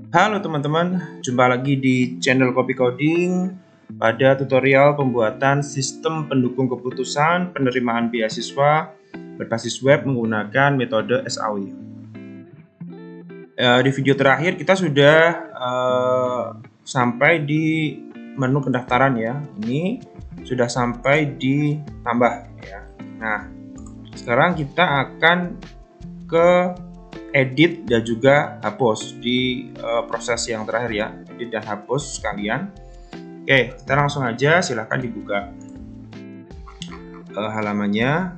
Halo teman-teman, jumpa lagi di channel Kopi Coding pada tutorial pembuatan sistem pendukung keputusan penerimaan beasiswa berbasis web menggunakan metode SAWI. Di video terakhir kita sudah sampai di menu pendaftaran ya. Ini sudah sampai di tambah ya. Nah, sekarang kita akan ke edit dan juga hapus di proses yang terakhir ya, edit dan hapus sekalian. Oke, kita langsung aja, silahkan dibuka halamannya,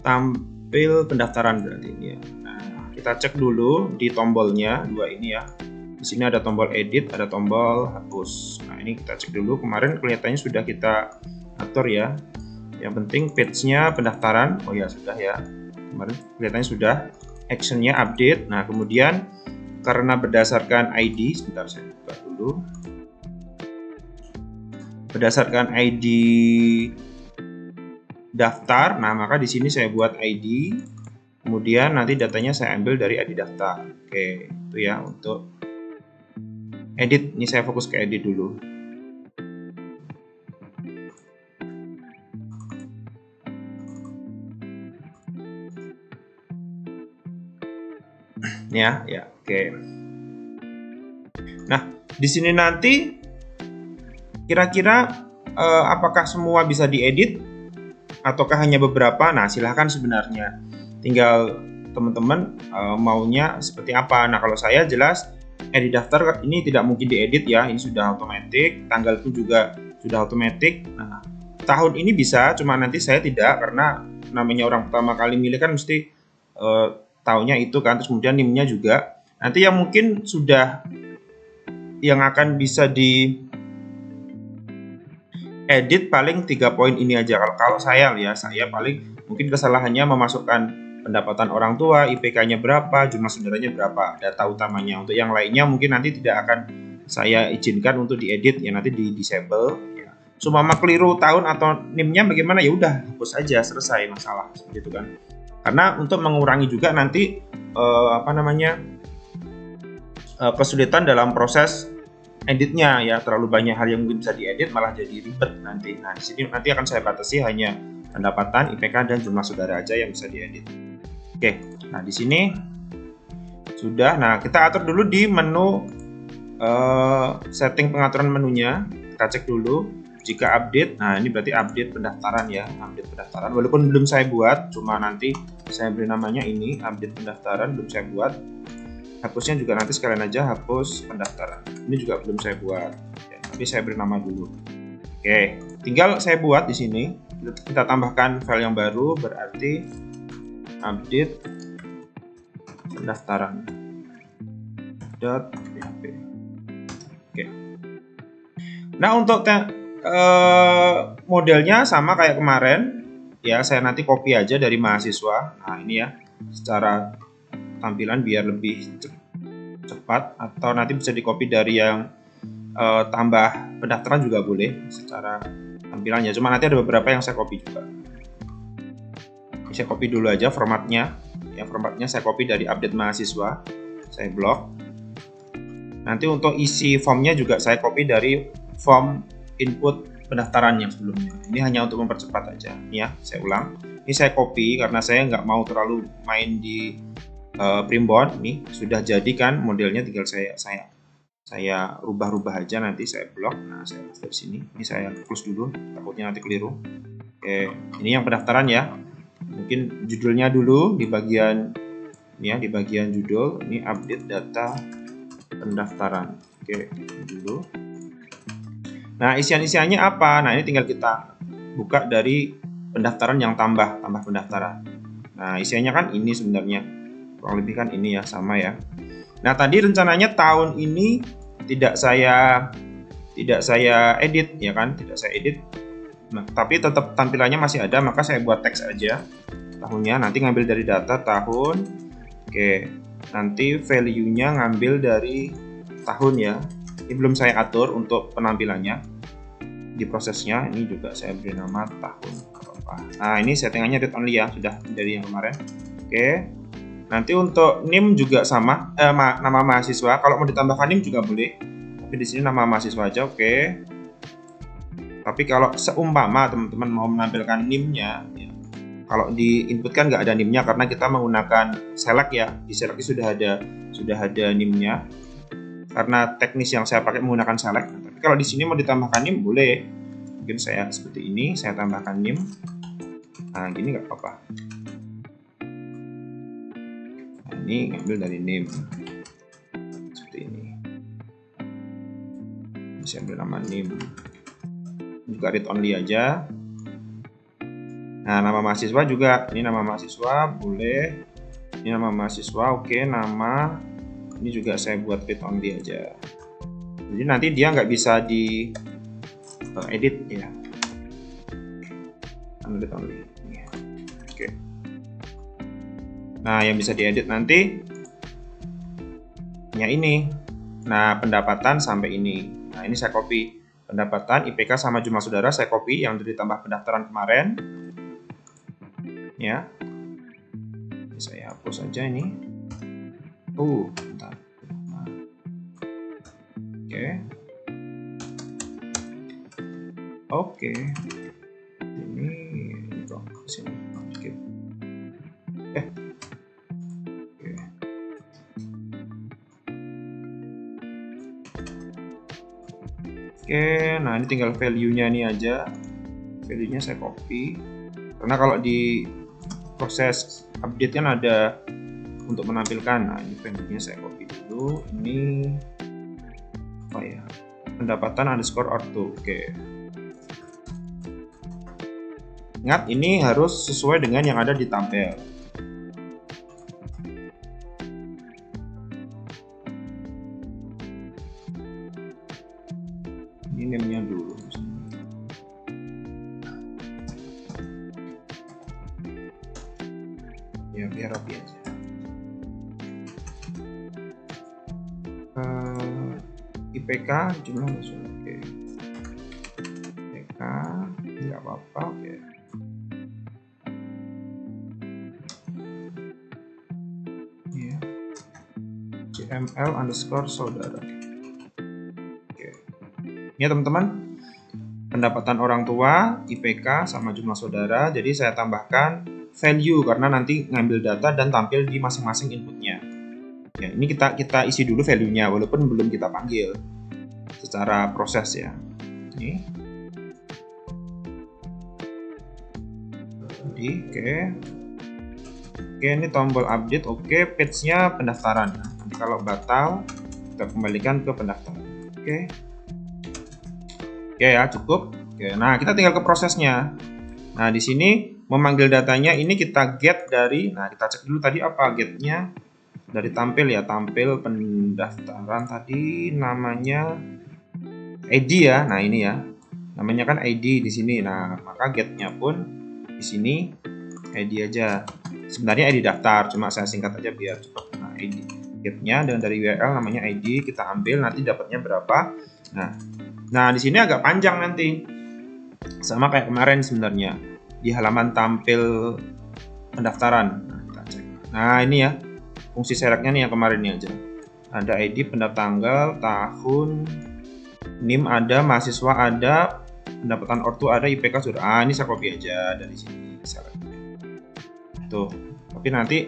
tampil pendaftaran berarti ini ya. Nah, kita cek dulu di tombolnya dua ini ya. Di sini ada tombol edit, ada tombol hapus. Nah, ini kita cek dulu, kemarin kelihatannya sudah kita atur ya. Yang penting page-nya pendaftaran, oh ya sudah ya, kemarin kelihatannya sudah. Actionnya update. Nah, kemudian karena berdasarkan ID, sebentar saya buka dulu. Berdasarkan ID daftar, nah maka di sini saya buat ID. Kemudian nanti datanya saya ambil dari ID daftar. Oke, itu ya untuk edit. Ini saya fokus ke edit dulu. Ya, oke. Nah, di sini nanti kira-kira apakah semua bisa diedit ataukah hanya beberapa? Nah, silahkan sebenarnya. Tinggal teman-teman maunya seperti apa. Nah, kalau saya jelas edit daftar ini tidak mungkin diedit ya. Ini sudah otomatis. Tanggal pun juga sudah otomatis. Nah, tahun ini bisa, cuma nanti saya tidak karena namanya orang pertama kali milih kan mesti tahunnya itu kan, terus kemudian NIM-nya juga. Nanti yang mungkin sudah yang akan bisa di edit paling 3 poin ini aja. Kalau saya ya, saya paling mungkin kesalahannya memasukkan pendapatan orang tua, IPK-nya berapa, jumlah saudaranya berapa, data utamanya. Untuk yang lainnya mungkin nanti tidak akan saya izinkan untuk diedit ya, nanti di disable ya. Sumama keliru tahun atau NIM-nya bagaimana, ya udah hapus aja, selesai masalah gitu kan. Karena untuk mengurangi juga nanti kesulitan dalam proses editnya ya, terlalu banyak hal yang mungkin bisa diedit malah jadi ribet nanti. Nah, di sini nanti akan saya batasi hanya pendapatan, IPK dan jumlah saudara aja yang bisa diedit. Oke, nah di sini sudah. Nah, kita atur dulu di menu setting pengaturan menunya. Kita cek dulu jika update. Nah, ini berarti update pendaftaran ya, update pendaftaran. Walaupun belum saya buat, cuma nanti saya beri namanya ini update pendaftaran, belum saya buat. Hapusnya juga nanti sekalian aja hapus pendaftaran. Ini juga belum saya buat, ya, tapi saya beri nama dulu. Oke, tinggal saya buat di sini. Kita tambahkan file yang baru, berarti update pendaftaran .php. Oke. Nah, untuk modelnya sama kayak kemarin ya, saya nanti copy aja dari mahasiswa. Nah, ini ya, secara tampilan biar lebih cepat, atau nanti bisa di copy dari yang tambah pendaftaran juga boleh secara tampilannya, cuma nanti ada beberapa yang saya copy juga. Saya copy dulu aja formatnya ya, formatnya saya copy dari update mahasiswa, saya blok. Nanti untuk isi formnya juga saya copy dari form input pendaftaran yang sebelumnya. Ini hanya untuk mempercepat aja ya, saya ulang. Ini saya copy karena saya nggak mau terlalu main di Primbon. Nih sudah jadi kan modelnya, tinggal saya rubah-rubah aja, nanti saya blok. Nah, saya dari sini, ini saya close dulu, takutnya nanti keliru. Oke, ini yang pendaftaran ya. Mungkin judulnya dulu di bagian ini ya, di bagian judul ini update data pendaftaran. Oke, dulu. Nah, isian-isiannya apa? Nah, ini tinggal kita buka dari pendaftaran yang tambah pendaftaran. Nah, isiannya kan ini sebenarnya. Kurang lebih kan ini ya, sama ya. Nah, tadi rencananya tahun ini tidak saya edit ya kan, tidak saya edit. Nah, tapi tetap tampilannya masih ada, maka saya buat teks aja tahunnya. Nanti ngambil dari data tahun. Oke, nanti value-nya ngambil dari tahun ya. Ini belum saya atur untuk penampilannya di prosesnya. Ini juga saya beri nama tahun. Nah, ini settingannya read only ya, sudah dari yang kemarin. Oke. Nanti untuk NIM juga sama, nama mahasiswa. Kalau mau ditambahkan NIM juga boleh. Tapi di sini nama mahasiswa aja, oke. Tapi kalau seumpama teman-teman mau menampilkan NIM-nya, ya, kalau di input kan nggak ada NIM-nya karena kita menggunakan select ya. Di select sudah ada NIM-nya. Karena teknis yang saya pakai menggunakan select. Tapi kalau di sini mau ditambahkan NIM boleh. Mungkin saya seperti ini, saya tambahkan NIM. Nah, gini nggak apa-apa. Nah, ini ngambil dari NIM. Seperti ini. Saya ambil nama NIM. Juga read only aja. Nah, nama mahasiswa juga. Ini nama mahasiswa, boleh. Ini nama mahasiswa, oke. Nama ini juga saya buat read only aja. Jadi nanti dia nggak bisa di edit ya. Read only. Oke. Nah, yang bisa diedit nanti ya ini. Nah, pendapatan sampai ini. Nah, ini saya copy. Pendapatan, IPK sama jumlah saudara saya copy yang ditambah pendaftaran kemarin. Ya. Ini saya hapus aja ini. Bentar. Nah. Oke. Ini kok sini sedikit. Oke, nah ini tinggal value-nya ini aja. Value-nya saya copy. Karena kalau di proses update kan ada untuk menampilkan. Nah, ini value-nya saya copy dulu. Ini apa ya? Pendapatan underscore orto. Oke. Ingat, ini harus sesuai dengan yang ada di tampil. Ini name-nya dulu. Ya, biar rapi aja. IPK jumlah mahasiswa. Oke. IPK nggak apa-apa. Oke. Ya. CML underscore saudara. Oke. Ya teman-teman, pendapatan orang tua, IPK sama jumlah saudara. Jadi saya tambahkan value karena nanti ngambil data dan tampil di masing-masing inputnya. Ya, ini kita isi dulu value-nya walaupun belum kita panggil secara proses ya. Ini. Jadi, oke, ini tombol update. Oke, page-nya pendaftaran. Nanti kalau batal kita kembalikan ke pendaftaran. Oke ya, cukup. Oke, nah kita tinggal ke prosesnya. Nah di sini memanggil datanya ini kita get dari. Nah kita cek dulu tadi apa getnya dari tampil ya, tampil pendaftaran tadi namanya ID ya. Nah ini ya, namanya kan ID di sini. Nah maka getnya pun di sini ID aja. Sebenarnya ID daftar, cuma saya singkat aja biar cepat. Nah ID getnya dan dari URL namanya ID kita ambil, nanti dapatnya berapa. Nah di sini agak panjang nanti, sama kayak kemarin sebenarnya di halaman tampil pendaftaran. Nah, kita cek. Nah ini ya fungsi selectnya nih yang kemarin ini aja. Ada ID, pendaftar tanggal, tahun, NIM ada, mahasiswa ada, pendapatan ortu ada, IPK sudah. Ini saya copy aja dari sini select. Tuh. Tapi nanti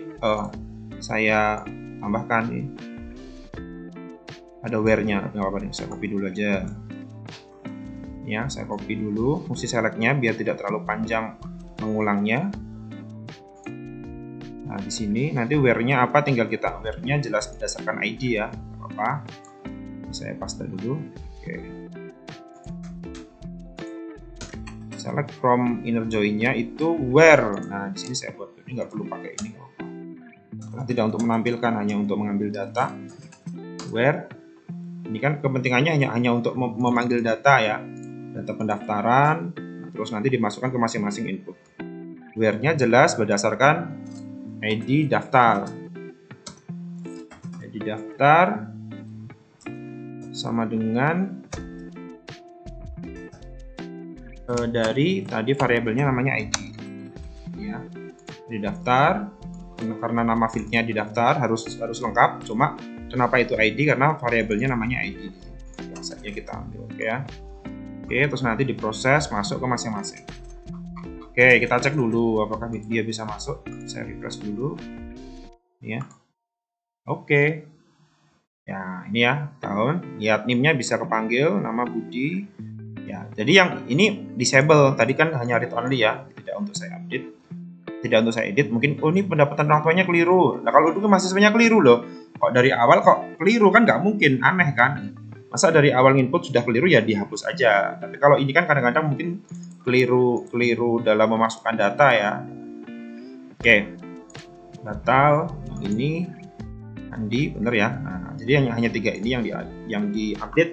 saya tambahkan nih. Ada where-nya, nggak apa-apa nih, saya copy dulu aja. Ya, saya copy dulu fungsi select-nya biar tidak terlalu panjang mengulangnya. Nah, di sini nanti where-nya apa tinggal kita where-nya jelas berdasarkan ID ya, nggak apa-apa. Saya paste dulu. Oke. Select from inner join-nya itu where. Nah, di sini saya buat ini nggak perlu pakai ini. Karena tidak untuk menampilkan, hanya untuk mengambil data. Where. Ini kan kepentingannya hanya untuk memanggil data ya. Data pendaftaran, terus nanti dimasukkan ke masing-masing input. Where-nya jelas berdasarkan ID daftar. ID daftar sama dengan dari tadi variabelnya namanya ID. Ya. ID daftar karena nama fieldnya di daftar harus lengkap. Cuma kenapa itu ID? Karena variabelnya namanya ID. Biasanya kita ambil, oke ya. Oke, terus nanti diproses masuk ke masing-masing. Oke, kita cek dulu apakah dia bisa masuk. Saya refresh dulu. Ini ya. Oke. Ya, ini ya tahun. Lihat NIM-nya bisa kepanggil, nama Budi. Ya, jadi yang ini disable. Tadi kan hanya read only ya, tidak untuk saya update, tidak untuk saya edit. Mungkin ini pendapatan orang tuanya keliru. Nah kalau dulu mahasiswanya keliru loh. Kok dari awal kok keliru, kan nggak mungkin, aneh kan? Masa dari awal input sudah keliru ya dihapus aja. Tapi kalau ini kan kadang-kadang mungkin keliru dalam memasukkan data ya. Oke, batal. Ini Andi, bener ya. Nah, jadi hanya 3 ini yang di update.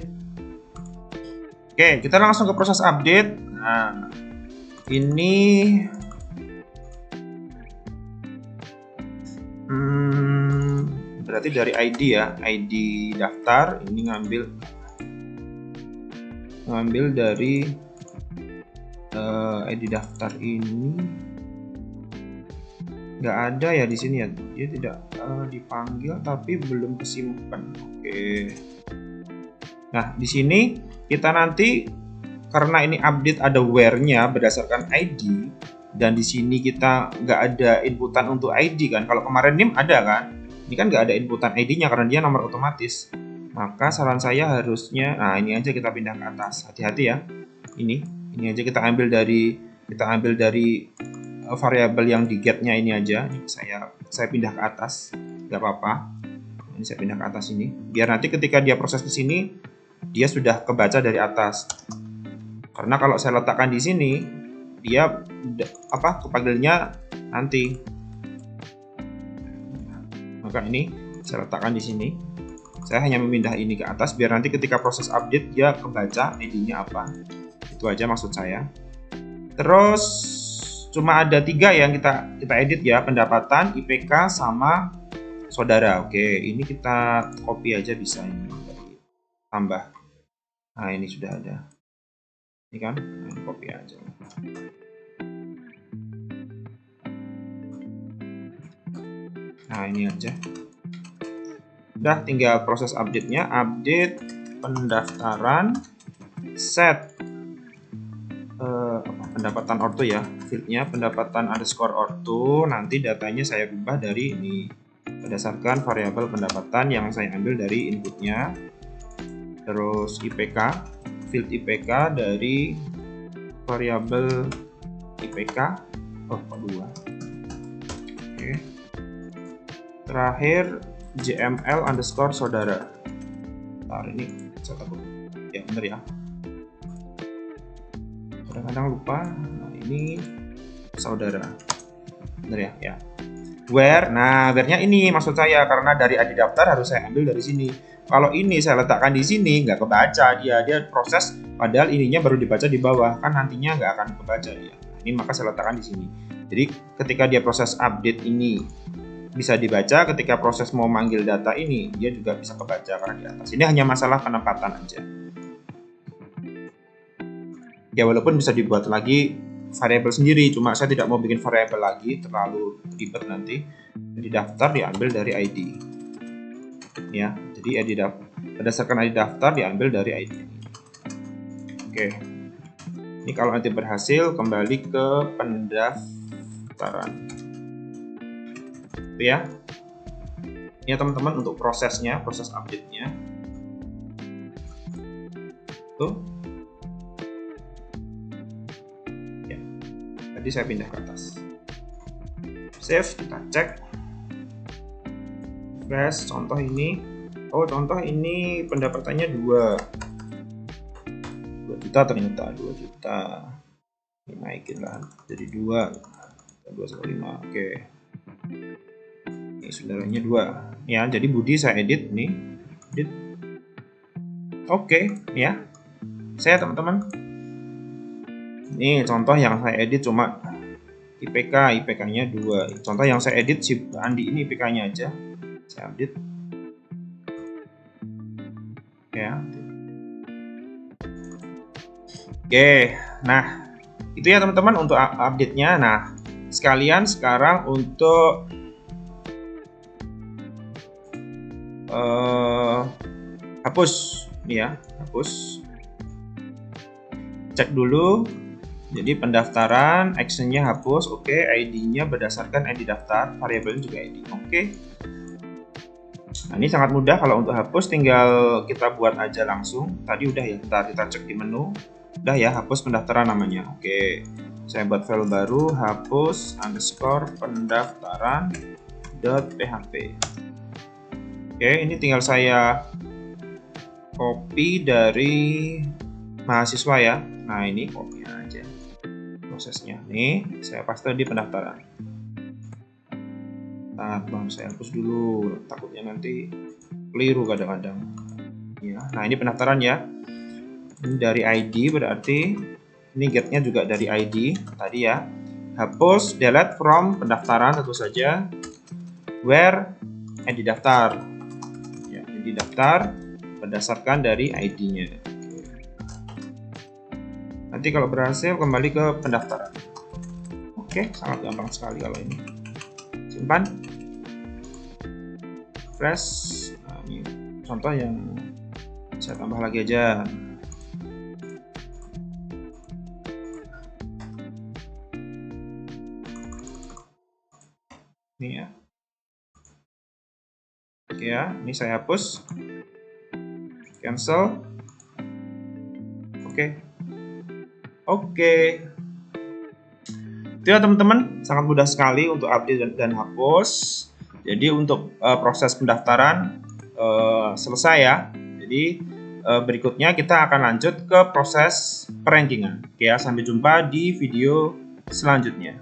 Oke, kita langsung ke proses update. Nah, ini berarti dari ID ya, ID daftar. Ini ngambil dari ID daftar ini nggak ada ya di sini ya, dia tidak dipanggil tapi belum kesimpan. Oke. Nah di sini kita nanti karena ini update ada where-nya berdasarkan ID, dan di sini kita nggak ada inputan untuk ID kan. Kalau kemarin NIM ada kan, ini kan nggak ada inputan ID-nya karena dia nomor otomatis. Maka saran saya harusnya, nah ini aja kita pindah ke atas. Hati-hati ya. Ini aja kita ambil dari variabel yang di get-nya ini aja. Ini saya pindah ke atas, nggak apa-apa. Ini saya pindah ke atas ini, biar nanti ketika dia proses ke sini dia sudah kebaca dari atas. Karena kalau saya letakkan di sini, dia kepanggilnya nanti. Maka ini saya letakkan di sini. Saya hanya memindah ini ke atas biar nanti ketika proses update dia kebaca ID-nya apa. Itu aja maksud saya. Terus cuma ada 3 yang kita edit ya, pendapatan, IPK sama saudara. Oke, ini kita copy aja bisa ini. Tambah. Nah, ini sudah ada. Ini kan, copy aja. Nah, ini aja. Udah tinggal proses update-nya, update pendaftaran, set pendapatan ortu ya, fieldnya pendapatan underscore ortu. Nanti datanya saya ubah dari ini berdasarkan variabel pendapatan yang saya ambil dari inputnya. Terus IPK, field IPK dari variabel IPK. Oh, kok 2. Oke. Terakhir JML underscore saudara. Ntar ini saya takut ya bener ya, kadang-kadang lupa. Nah, ini saudara bener ya. Where, nah where-nya ini maksud saya, karena dari ID daftar harus saya ambil dari sini. Kalau ini saya letakkan di sini nggak kebaca, dia proses, padahal ininya baru dibaca di bawah, kan nantinya nggak akan kebaca ya. Ini maka saya letakkan di sini. Jadi ketika dia proses update ini bisa dibaca, ketika proses mau manggil data ini dia juga bisa kebaca karena di atas. Ini hanya masalah penempatan aja. Ya walaupun bisa dibuat lagi variabel sendiri, cuma saya tidak mau bikin variabel lagi, terlalu ribet nanti. Di daftar diambil dari ID. Ya, jadi ID berdasarkan ID daftar diambil dari ID. Oke. Ini kalau nanti berhasil kembali ke pendaftaran. Itu ya. Ini teman-teman untuk prosesnya, proses update-nya. Tuh. Ya. Tadi saya pindah ke atas. Save, kita cek. Refresh, contoh ini. Oh, contoh ini pendapatannya 2 juta ternyata, 2 juta. Ini naikin lah jadi 2,5. Oke. Ini saudaranya 2. Ya, jadi Budi saya edit nih. Edit. Oke, ya. Saya teman-teman. Ini contoh yang saya edit cuma IPK-nya 2. Contoh yang saya edit si Andi ini IPK-nya aja. Saya update. Ya. Oke, nah itu ya teman-teman untuk update-nya. Nah, sekalian sekarang untuk hapus ini ya, hapus. Cek dulu. Jadi pendaftaran, actionnya hapus, oke. ID-nya berdasarkan ID daftar, variabelnya juga ID, oke. Nah, ini sangat mudah kalau untuk hapus, tinggal kita buat aja langsung. Tadi udah ya, kita cek di menu, udah ya, hapus pendaftaran namanya, oke. Saya buat file baru, hapus underscore pendaftaran .php. Oke, ini tinggal saya copy dari mahasiswa ya. Nah, ini copy aja prosesnya. Nih, saya paste di pendaftaran. Bang, saya hapus dulu, takutnya nanti keliru kadang-kadang. Ya, nah ini pendaftaran ya. Ini dari ID berarti ini getnya juga dari ID tadi ya. Hapus delete from pendaftaran tentu saja. Where ID daftar. Ya, ID daftar berdasarkan dari ID-nya. Nanti kalau berhasil kembali ke pendaftaran. Oke, sangat gampang sekali kalau ini. Simpan. Fresh. Nah, ini contoh yang saya tambah lagi aja. Ini ya. Oke ya, ini saya hapus. Cancel. Oke. Itu ya teman-teman, sangat mudah sekali untuk update dan hapus. Jadi untuk proses pendaftaran selesai ya. Jadi berikutnya kita akan lanjut ke proses perankingan. Oke ya, sampai jumpa di video selanjutnya.